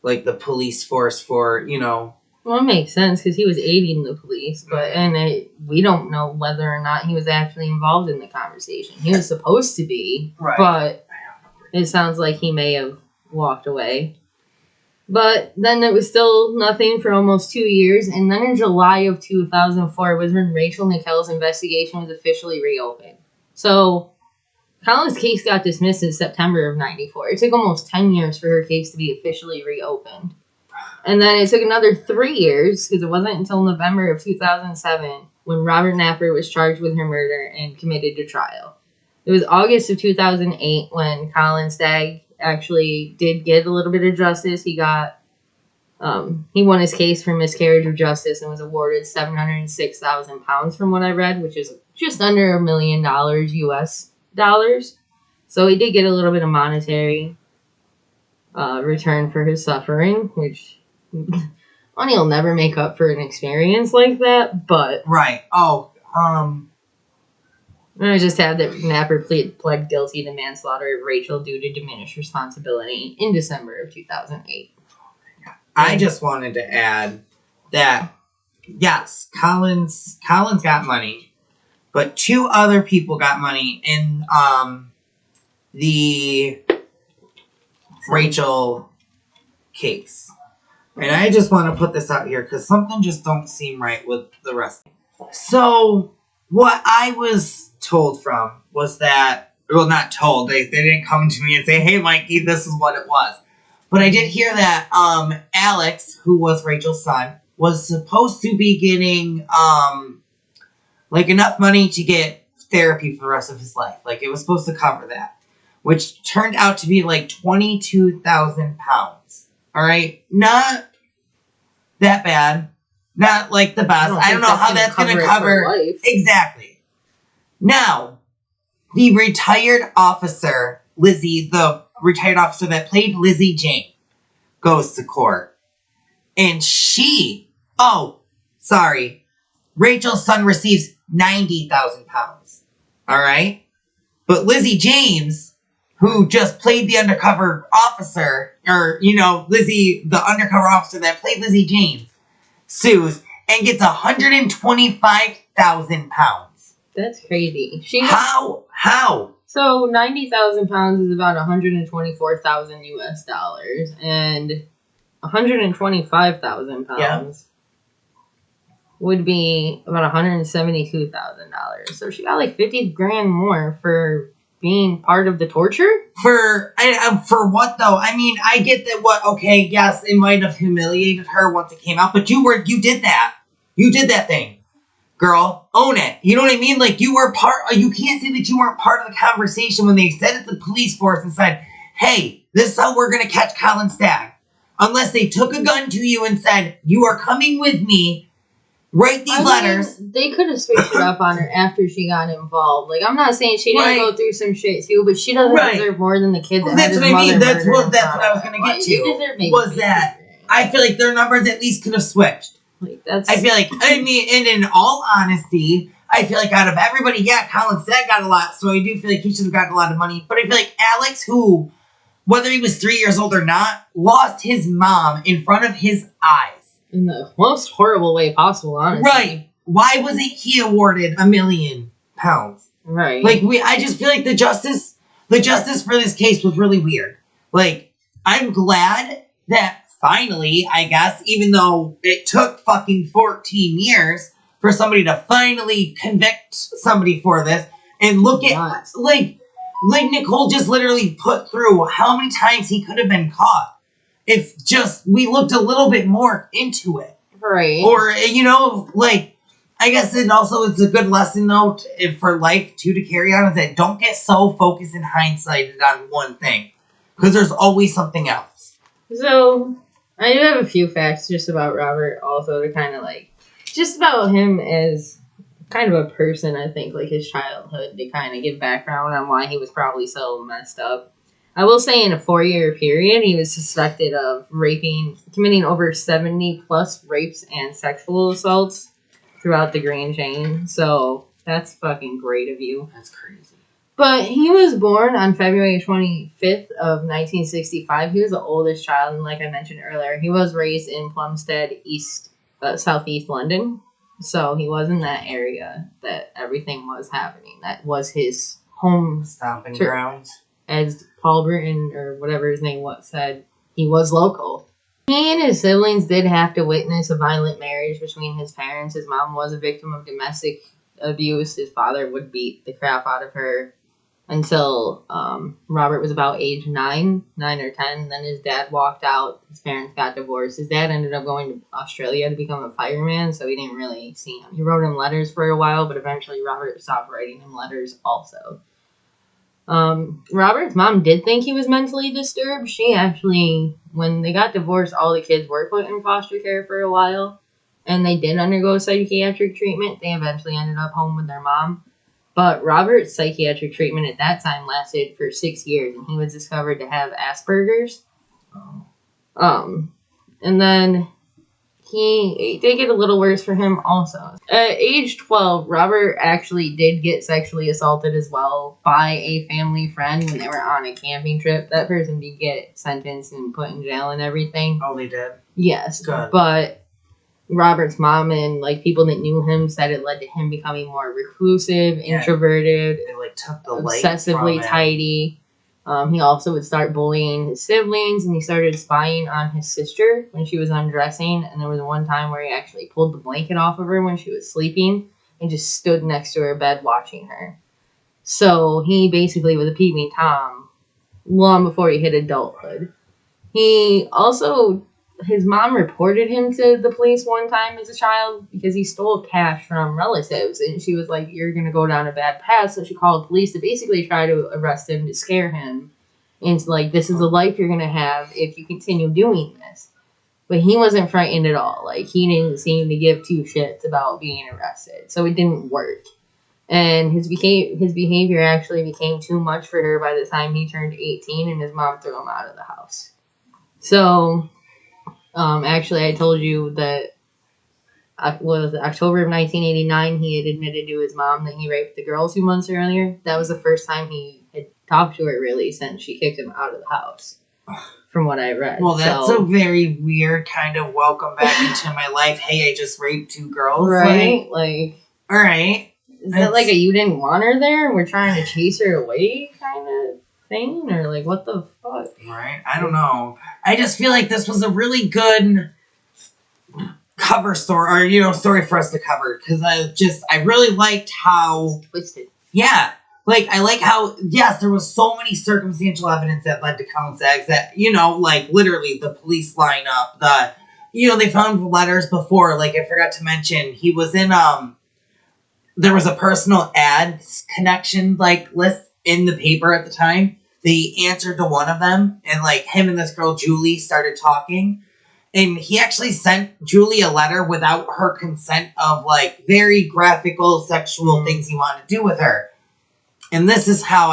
the police force for, Well, it makes sense because he was aiding the police, we don't know whether or not he was actually involved in the conversation. He was supposed to be, right. But it sounds like he may have walked away. But then it was still nothing for almost 2 years, and then in July of 2004 was when Rachel Nickell's investigation was officially reopened. So Colin's case got dismissed in September of 94. It took almost 10 years for her case to be officially reopened. And then it took another 3 years, because it wasn't until November of 2007 when Robert Napper was charged with her murder and committed to trial. It was August of 2008 when Colin Stagg actually did get a little bit of justice. He won his case for miscarriage of justice and was awarded £706,000 from what I read, which is just under $1 million US dollars. So he did get a little bit of monetary return for his suffering, which money will never make up for an experience like that, but... Right. I just had that Napper pled guilty to manslaughter of Rachel due to diminished responsibility in December of 2008. I just wanted to add that, yes, Colin's got money, but 2 other people got money in the Rachel case. And I just want to put this out here because something just don't seem right with the rest. So, what I was told from was that, well, not told, they didn't come to me and say, hey, Mikey, this is what it was. But I did hear that Alex, who was Rachel's son, was supposed to be getting enough money to get therapy for the rest of his life. Like, it was supposed to cover that, which turned out to be like £22,000. All right, not that bad, not like the best. I don't know how that's going to cover exactly. Now, the retired officer, Lizzie, the retired officer that played Lizzie Jane, goes to court. And Rachel's son receives £90,000. All right? But Lizzie James, who just played the undercover officer, Lizzie, the undercover officer that played Lizzie James, sues and gets £125,000. That's crazy. How? So £90,000 is about 124,000 US dollars, and 125,000 would be about $172,000. So she got like 50 grand more for being part of the torture. For what though? I mean, I get that. Okay, yes, it might have humiliated her once it came out, but you did that. You did that thing. Girl, own it. You know what I mean? Like, you were you can't say that you weren't part of the conversation when they said at the police force and said, hey, this is how we're going to catch Colin Stagg. Unless they took a gun to you and said, you are coming with me, write these letters. They could have switched it up on her after she got involved. Like, I'm not saying she didn't go through some shit too, but she doesn't deserve more than the kid that had his mother murdered. That's what I was going to get to. Was that I feel like their numbers at least could have switched. Like, that's... I feel like, and in all honesty, I feel like out of everybody, Colin Stagg got a lot, so I do feel like he should have gotten a lot of money. But I feel like Alex, who, whether he was 3 years old or not, lost his mom in front of his eyes. In the most horrible way possible, honestly. Right. Why wasn't he awarded £1 million? Right. Like, I just feel like the justice for this case was really weird. Like, I'm glad that finally, I guess, even though it took fucking 14 years for somebody to finally convict somebody for this, and look at, like Nicole just literally put through how many times he could have been caught if just we looked a little bit more into it. Right. Or, I guess it also is a good lesson, though, for life, too, to carry on, is that don't get so focused in hindsight on one thing, because there's always something else. So... I do have a few facts just about Robert also to kind of just about him as kind of a person, I think, like his childhood, to kind of give background on why he was probably so messed up. I will say in a 4-year period, he was suspected of committing over 70 plus rapes and sexual assaults throughout the Grand Chain. So that's fucking great of you. That's crazy. But he was born on February 25th of 1965. He was the oldest child, and like I mentioned earlier, he was raised in Plumstead, southeast London. So he was in that area that everything was happening. That was his home stomping grounds. As Paul Britton, or whatever his name was, said, he was local. He and his siblings did have to witness a violent marriage between his parents. His mom was a victim of domestic abuse. His father would beat the crap out of her until Robert was about age 9 or 10. Then his dad walked out. His parents got divorced. His dad ended up going to Australia to become a fireman, so he didn't really see him. He wrote him letters for a while, but eventually Robert stopped writing him letters also. Robert's mom did think he was mentally disturbed. She actually, when they got divorced, all the kids were put in foster care for a while, and they did undergo psychiatric treatment. They eventually ended up home with their mom. But Robert's psychiatric treatment at that time lasted for 6 years, and he was discovered to have Asperger's. And then it did get a little worse for him also. At age 12, Robert actually did get sexually assaulted as well by a family friend when they were on a camping trip. That person did get sentenced and put in jail and everything. Oh, they did? Yes. Good. But Robert's mom and people that knew him said it led to him becoming more reclusive, introverted, It took the light obsessively from him. tidy. He also would start bullying his siblings, and he started spying on his sister when she was undressing. And there was one time where he actually pulled the blanket off of her when she was sleeping and just stood next to her bed watching her. So he basically was a peeping Tom long before he hit adulthood. He also, his mom reported him to the police one time as a child because he stole cash from relatives, and she was like, you're going to go down a bad path. So she called police to basically try to arrest him, to scare him into this is the life you're going to have if you continue doing this. But he wasn't frightened at all. He didn't seem to give two shits about being arrested, so it didn't work. And his behavior actually became too much for her by the time he turned 18, and his mom threw him out of the house. So actually, I told you that October of 1989, he had admitted to his mom that he raped the girl 2 months earlier. That was the first time he had talked to her, really, since she kicked him out of the house, from what I read. Well, that's a very weird kind of welcome back into my life. Hey, I just raped 2 girls. Right? All right. Is that a you didn't want her there and we're trying to chase her away kind of thing? Or what the fuck? Right? I don't know. I just feel like this was a really good cover story, or story for us to cover, because I really liked how Twisted. Yeah, I like how, yes, there was so many circumstantial evidence that led to Colin Stagg that, literally the police line up, they found letters before, I forgot to mention, he was in, there was a personal ads connection, list in the paper at the time. They answered to one of them, and, him and this girl, Julie, started talking. And he actually sent Julie a letter without her consent of, very graphical sexual things he wanted to do with her. And this is how,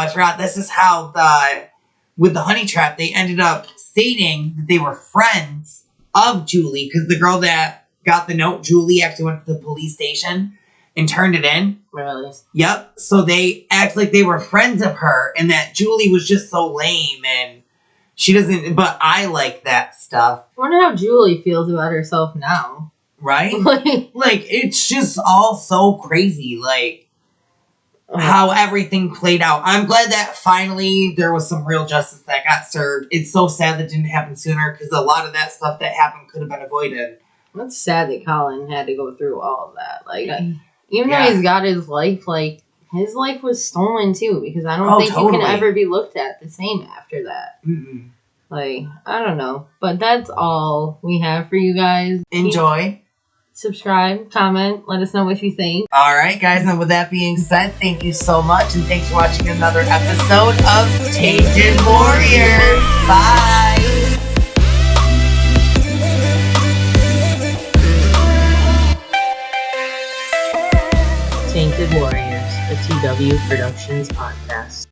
with the honey trap, they ended up stating that they were friends of Julie, because the girl that got the note, Julie, actually went to the police station and turned it in. Really? Yep. So they act like they were friends of her, and that Julie was just so lame, and she doesn't, but I like that stuff. I wonder how Julie feels about herself now. Right? It's just all so crazy, how everything played out. I'm glad that finally there was some real justice that got served. It's so sad that didn't happen sooner, because a lot of that stuff that happened could have been avoided. It's sad that Colin had to go through all of that. Even though he's got his life, his life was stolen too, because I don't think you can ever be looked at the same after that. Mm-mm. I don't know. But that's all we have for you guys. Enjoy. Subscribe, comment, let us know what you think. Alright, guys, and with that being said, thank you so much, and thanks for watching another episode of Tainted Warriors. Bye! Tainted Warriors, a TW Productions podcast.